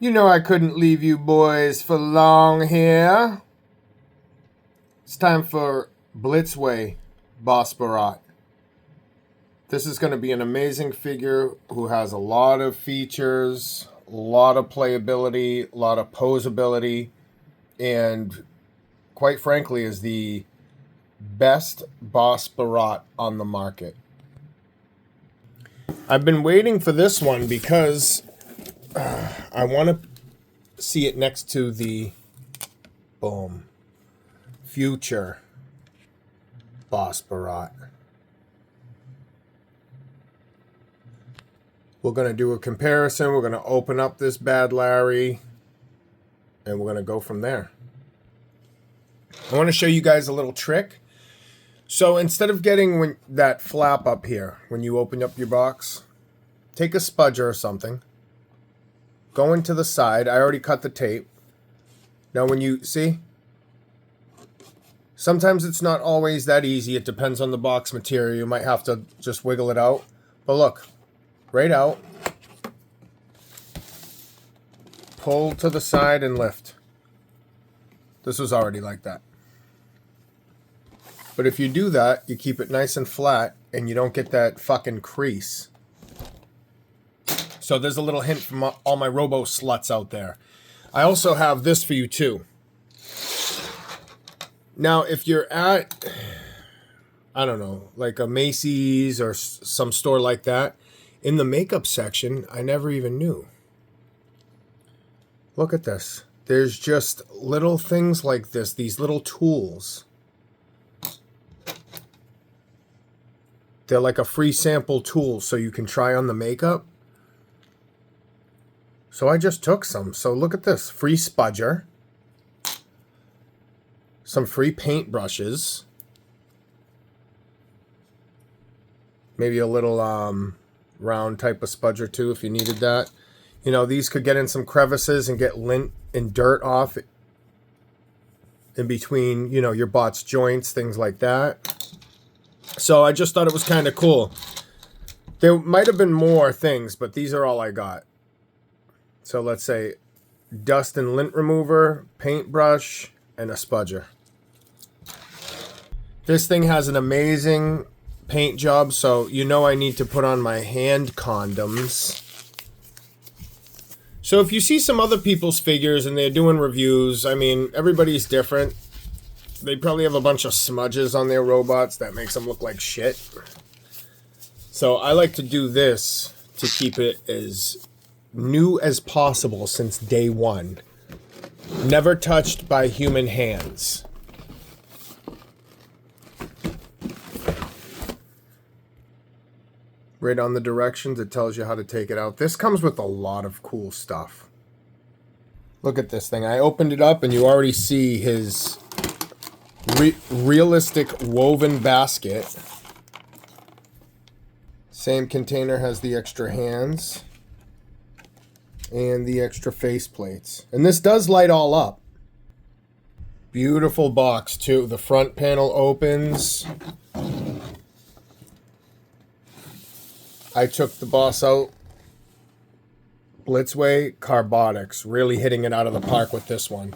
You know I couldn't leave you boys for long here. It's time for Blitzway, Boss Borot. This is going to be an amazing figure who has a lot of features, a lot of playability, a lot of posability, and quite frankly is the best Boss Borot on the market. I've been waiting for this one because I want to see it next to the future Boss Borot. We're going to do a comparison. We're going to open up this bad Larry, and we're going to go from there. I want to show you guys a little trick. So instead of getting that flap up here when you open up your box, take a spudger or something. Go into the side. I already cut the tape. Now when you see, sometimes it's not always that easy. It depends on the box material. You might have to just wiggle it out. But look, right out. Pull to the side and lift. This was already like that. But if you do that, you keep it nice and flat and you don't get that fucking crease. So there's a little hint from all my robo sluts out there. I also have this for you too. Now, if you're at, I don't know, like a Macy's or some store like that, in the makeup section, I never even knew. Look at this. There's just little things like this, these little tools. They're like a free sample tool so you can try on the makeup. So I just took some. So look at this. Free spudger. Some free paint brushes. Maybe a little round type of spudger too if you needed that. You know, these could get in some crevices and get lint and dirt off in between, you know, your bot's joints, things like that. So I just thought it was kind of cool. There might have been more things, but these are all I got. So let's say dust and lint remover, paintbrush, and a spudger. This thing has an amazing paint job, so you know I need to put on my hand condoms. So if you see some other people's figures and they're doing reviews, I mean, everybody's different. They probably have a bunch of smudges on their robots that makes them look like shit. So I like to do this to keep it as new as possible since day one. Never touched by human hands. Right on the directions, it tells you how to take it out. This comes with a lot of cool stuff. Look at this thing. I opened it up and you already see his realistic woven basket. Same container has the extra hands and the extra face plates. And this does light all up. Beautiful box too. The front panel opens. I took the boss out. Blitzway Carbonics, really hitting it out of the park with this one.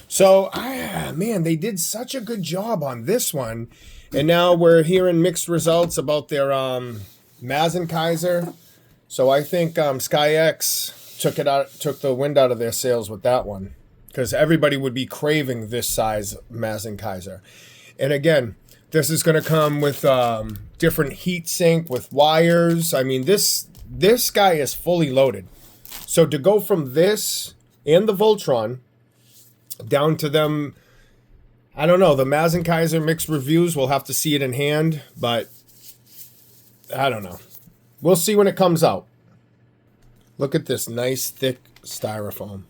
So, man, they did such a good job on this one. And now we're hearing mixed results about their Mazenkaiser. So I think SkyX took the wind out of their sails with that one. Because everybody would be craving this size Mazenkaiser. And again, this is going to come with different heat sink with wires. I mean, this guy is fully loaded. So to go from this and the Voltron down to them, I don't know, the Mazenkaiser mixed reviews, we'll have to see it in hand, but I don't know. We'll see when it comes out. Look at this nice thick styrofoam.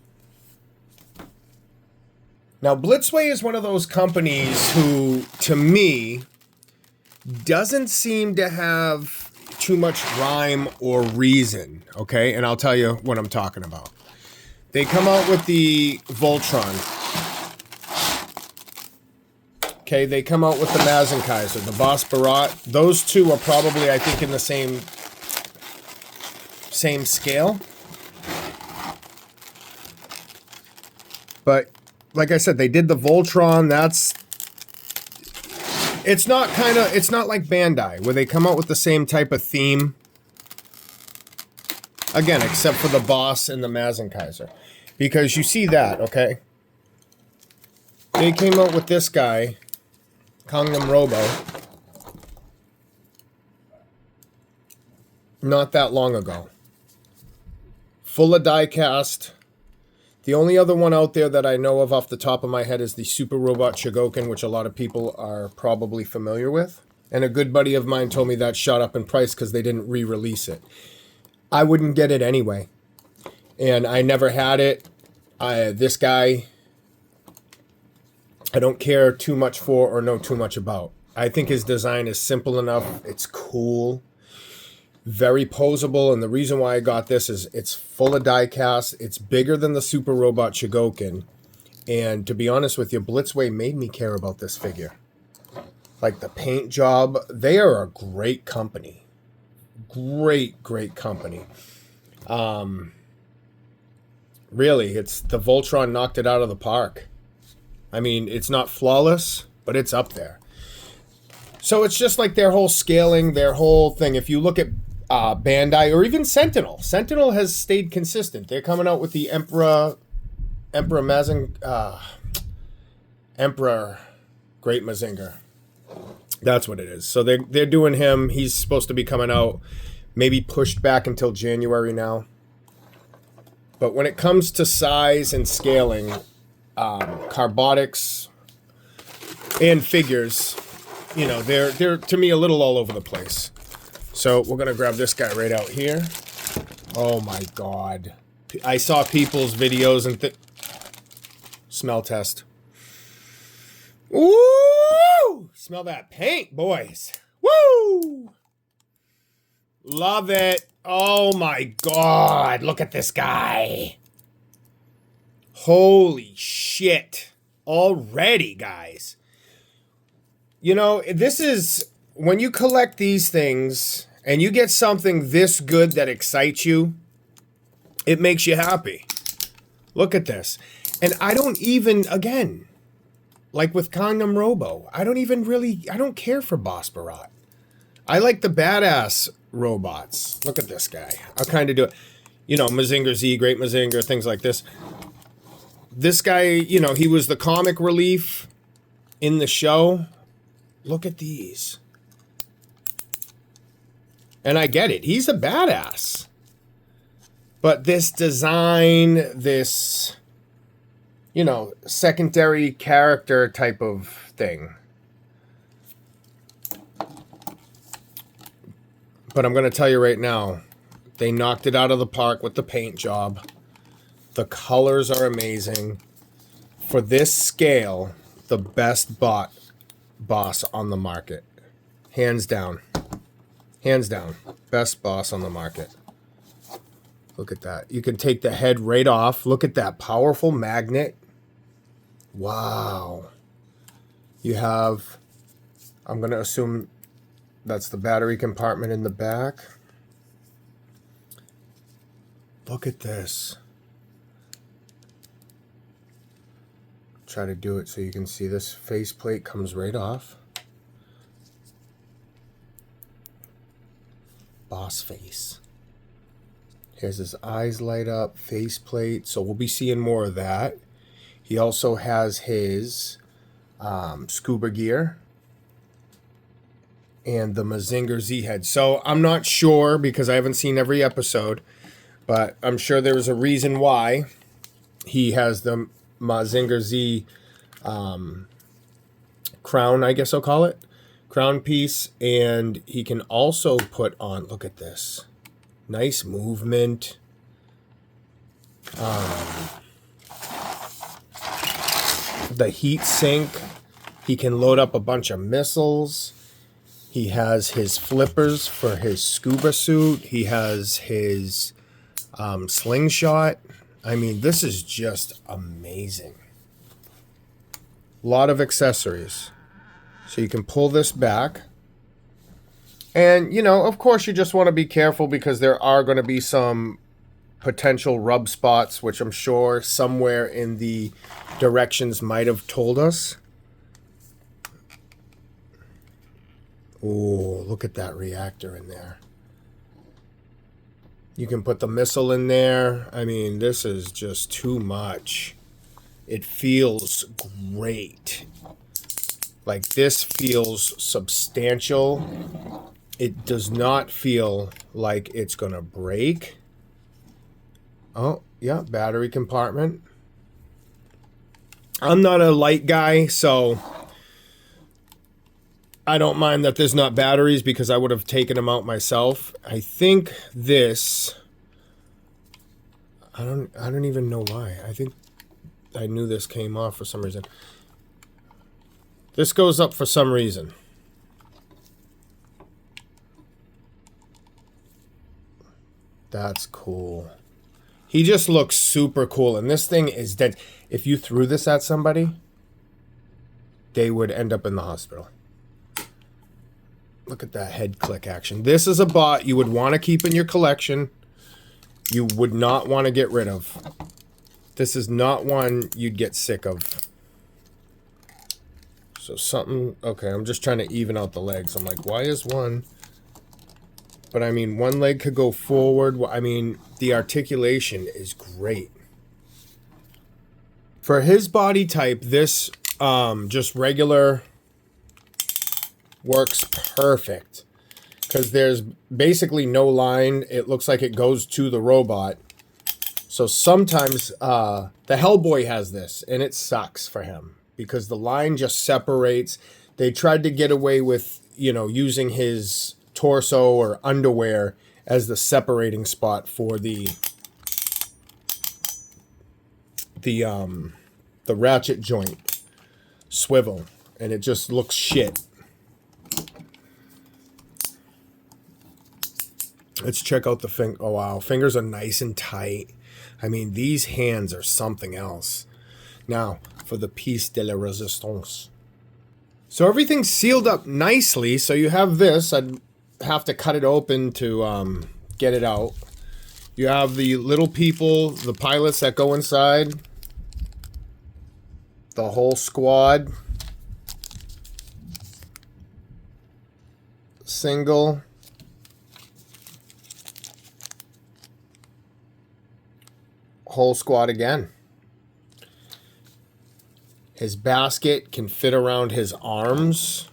Now, Blitzway is one of those companies who, to me, doesn't seem to have too much rhyme or reason, okay? And I'll tell you what I'm talking about. They come out with the Voltron. Okay, they come out with the Mazenkaiser, the Boss Borot. Those two are probably, I think, in the same scale. But like I said, they did the Voltron. It's not like Bandai, where they come out with the same type of theme. Again, except for the Boss and the Mazinkaiser. Because you see that, okay? They came out with this guy, Gangnam Robo, not that long ago. Full of die cast. The only other one out there that I know of off the top of my head is the Super Robot Shogoken, which a lot of people are probably familiar with. And a good buddy of mine told me that shot up in price because they didn't re-release it. I wouldn't get it anyway. And I never had it. This guy, I don't care too much for or know too much about. I think his design is simple enough. It's cool. Very posable, and the reason why I got this is it's full of die cast. It's bigger than the Super Robot Shogoken, and to be honest with you, Blitzway made me care about this figure. Like the paint job, they are a great company. Great company. Really, it's the Voltron knocked it out of the park. I mean, it's not flawless, but it's up there. So it's just like their whole scaling, their whole thing. If you look at Bandai or even Sentinel. Sentinel has stayed consistent. They're coming out with the Emperor Great Mazinger. That's what it is. So they're doing him. He's supposed to be coming out, maybe pushed back until January now. But when it comes to size and scaling, Carbotics and figures, you know, they're to me a little all over the place. So we're going to grab this guy right out here. Oh my God. I saw people's videos and smell test. Ooh! Smell that paint, boys. Woo! Love it. Oh my God. Look at this guy. Holy shit. Already, guys. You know, this is... When you collect these things and you get something this good that excites you, it makes you happy. Look at this. And I don't even, again, like with Gangnam Robo, I don't care for Boss Borot. I like the badass robots. Look at this guy. I'll kind of do it. You know, Mazinger Z, Great Mazinger, things like this. This guy, you know, he was the comic relief in the show. Look at these. And I get it. He's a badass. But this design, this, you know, secondary character type of thing. But I'm going to tell you right now, they knocked it out of the park with the paint job. The colors are amazing. For this scale, the best boss on the market. Hands down. Hands down. Best boss on the market. Look at that. You can take the head right off. Look at that powerful magnet. Wow. You have, I'm going to assume that's the battery compartment in the back. Look at this. Try to do it so you can see this faceplate comes right off. Boss face. Here's his eyes light up, faceplate. So we'll be seeing more of that. He also has his scuba gear and the Mazinger Z head. So I'm not sure because I haven't seen every episode, but I'm sure there was a reason why he has the Mazinger Z crown, I guess I'll call it. Crown piece, and he can also put on, look at this, nice movement. The heat sink, he can load up a bunch of missiles. He has his flippers for his scuba suit. He has his slingshot. I mean, this is just amazing. A lot of accessories. So you can pull this back. And, you know, of course you just want to be careful because there are going to be some potential rub spots, which I'm sure somewhere in the directions might have told us. Oh, look at that reactor in there. You can put the missile in there. I mean, this is just too much. It feels great. Like, this feels substantial. It does not feel like it's gonna break. Oh, yeah, battery compartment. I'm not a light guy, so I don't mind that there's not batteries because I would have taken them out myself. I think this, I don't even know why. I think I knew this came off for some reason. This goes up for some reason. That's cool. He just looks super cool. And this thing is dead. If you threw this at somebody, they would end up in the hospital. Look at that head click action. This is a bot you would want to keep in your collection. You would not want to get rid of. This is not one you'd get sick of. So something... Okay, I'm just trying to even out the legs. I'm like, why is one... But I mean, one leg could go forward. I mean, the articulation is great. For his body type, this just regular works perfect. Because there's basically no line. It looks like it goes to the robot. So sometimes the Hellboy has this, and it sucks for him. Because the line just separates. They tried to get away with, you know, using his torso or underwear as the separating spot for the ratchet joint swivel, and it just looks shit. Let's check out the finger. Oh wow, fingers are nice and tight. I mean, these hands are something else. Now for the piece de la resistance. So everything's sealed up nicely. So you have this. I'd have to cut it open to get it out. You have the little people, the pilots that go inside. The whole squad. Single. Whole squad again. His basket can fit around his arms.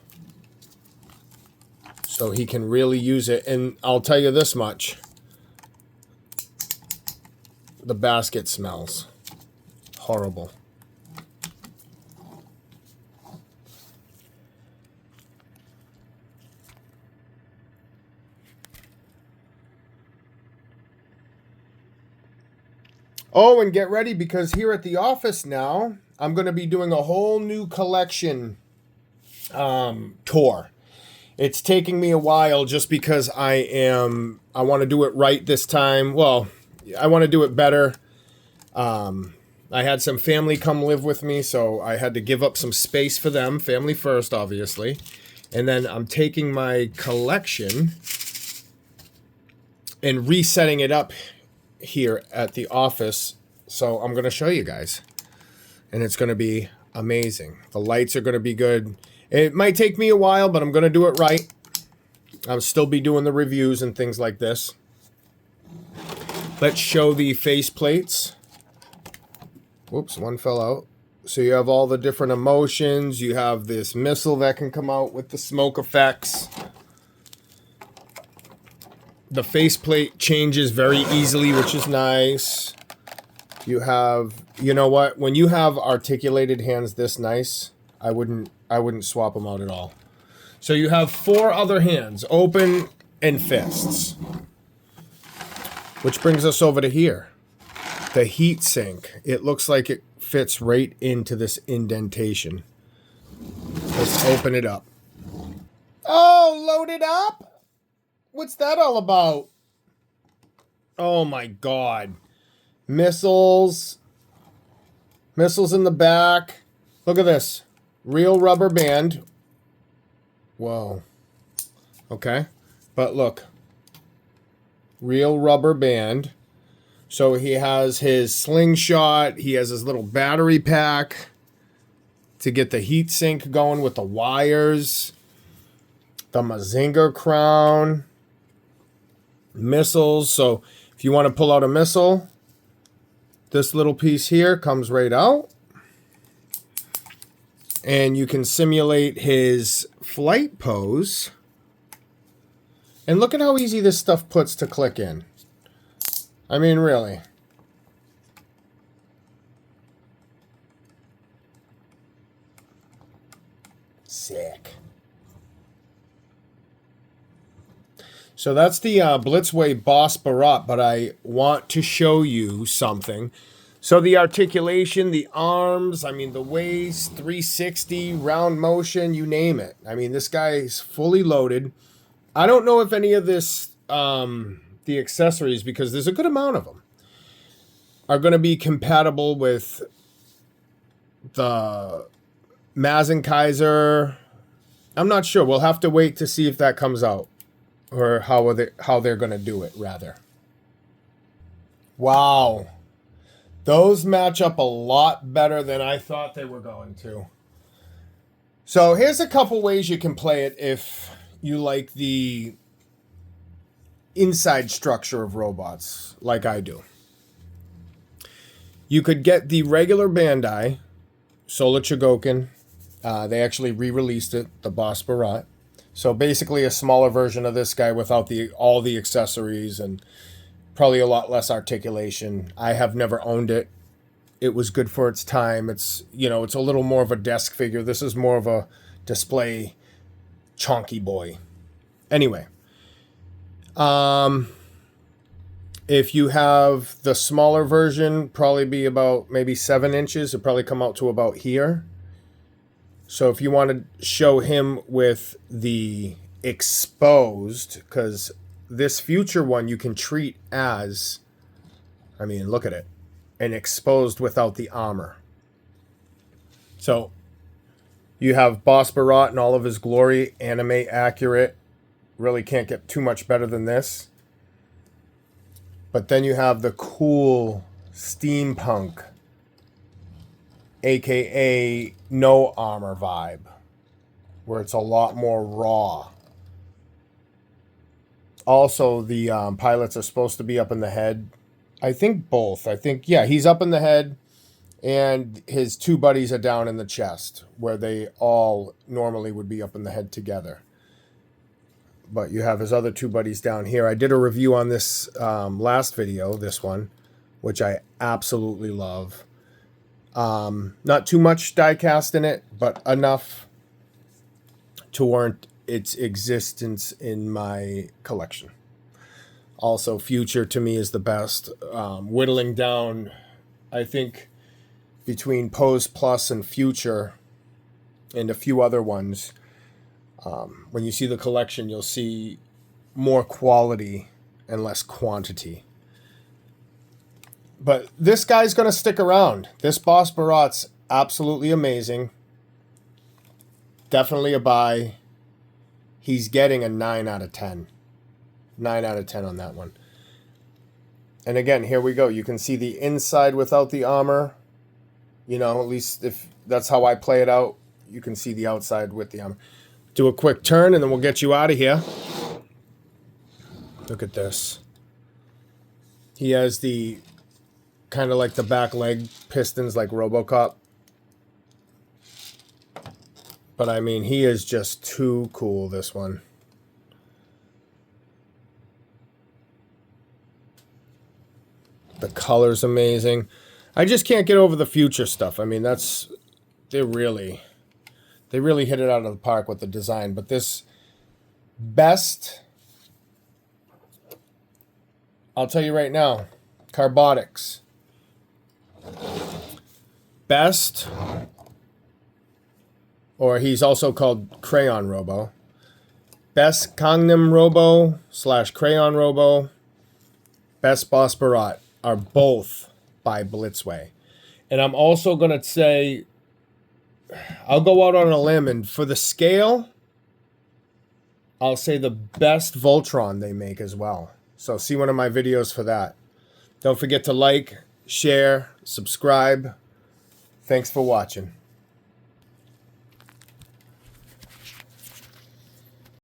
So he can really use it. And I'll tell you this much. The basket smells horrible. Oh, and get ready, because here at the office now, I'm going to be doing a whole new collection tour. It's taking me a while just because I want to do it right this time. Well, I want to do it better. I had some family come live with me, so I had to give up some space for them. Family first, obviously. And then I'm taking my collection and resetting it up here at the office. So I'm going to show you guys. And it's going to be amazing. The lights are going to be good. It might take me a while, but I'm going to do it right. I'll still be doing the reviews and things like this. Let's show the face plates. Whoops, one fell out. So you have all the different emotions. You have this missile that can come out with the smoke effects. The faceplate changes very easily, which is nice. You have, you know what? When you have articulated hands this nice, I wouldn't swap them out at all. So you have 4 other hands, open and fists. Which brings us over to here. The heat sink. It looks like it fits right into this indentation. Let's open it up. Oh, load it up? What's that all about? Oh my god. Missiles. Missiles in the back. Look at this. Real rubber band. Whoa. Okay. But look. Real rubber band. So he has his slingshot. He has his little battery pack to get the heat sink going with the wires. The Mazinger crown. Missiles. So if you want to pull out a missile, this little piece here comes right out. And you can simulate his flight pose. And look at how easy this stuff puts to click in. I mean, really. Sick. So that's the Blitzway Boss Borot, but I want to show you something. So the articulation, the arms, I mean, the waist, 360, round motion, you name it. I mean, this guy is fully loaded. I don't know if any of this, the accessories, because there's a good amount of them, are going to be compatible with the Mazinkaiser. I'm not sure. We'll have to wait to see if that comes out, or how they're going to do it, rather. Wow. Those match up a lot better than I thought they were going to. So here's a couple ways you can play it if you like the inside structure of robots, like I do. You could get the regular Bandai Solar Chogokin. They actually re-released it, the Boss Borot. So basically a smaller version of this guy without all the accessories and probably a lot less articulation. I have never owned it. It was good for its time. It's, you know, it's a little more of a desk figure. This is more of a display chonky boy. Anyway, if you have the smaller version, probably be about maybe 7 inches. It'll probably come out to about here. So if you want to show him with the exposed, because this future one you can treat as, I mean, look at it, an exposed without the armor. So you have Boss Borot in all of his glory, anime accurate. Really can't get too much better than this. But then you have the cool steampunk, aka no armor vibe, where it's a lot more raw. Also, the pilots are supposed to be up in the head. I think both. I think, yeah, he's up in the head, and his 2 buddies are down in the chest, where they all normally would be up in the head together. But you have his other 2 buddies down here. I did a review on this last video, this one, which I absolutely love. Not too much die cast in it, but enough to warrant its existence in my collection. Also, Future to me is the best. Whittling down, I think, between Pose Plus and Future and a few other ones, when you see the collection, you'll see more quality and less quantity. But this guy's going to stick around. This Boss Borot's absolutely amazing. Definitely a buy. He's getting a 9 out of 10. 9 out of 10 on that one. And again, here we go. You can see the inside without the armor. You know, at least if that's how I play it out, you can see the outside with the armor. Do a quick turn and then we'll get you out of here. Look at this. He has the kind of like the back leg pistons like RoboCop. But I mean, he is just too cool, this one. The color's amazing. I just can't get over the Future stuff. I mean, they really hit it out of the park with the design. But this best, I'll tell you right now, Carbotics. Best, or he's also called Crayon Robo. Best Gangnam Robo / Crayon Robo, Best Boss Borot are both by Blitzway. And I'm also going to say, I'll go out on a limb, and for the scale, I'll say the best Voltron they make as well. So see one of my videos for that. Don't forget to like, share, subscribe. Thanks for watching.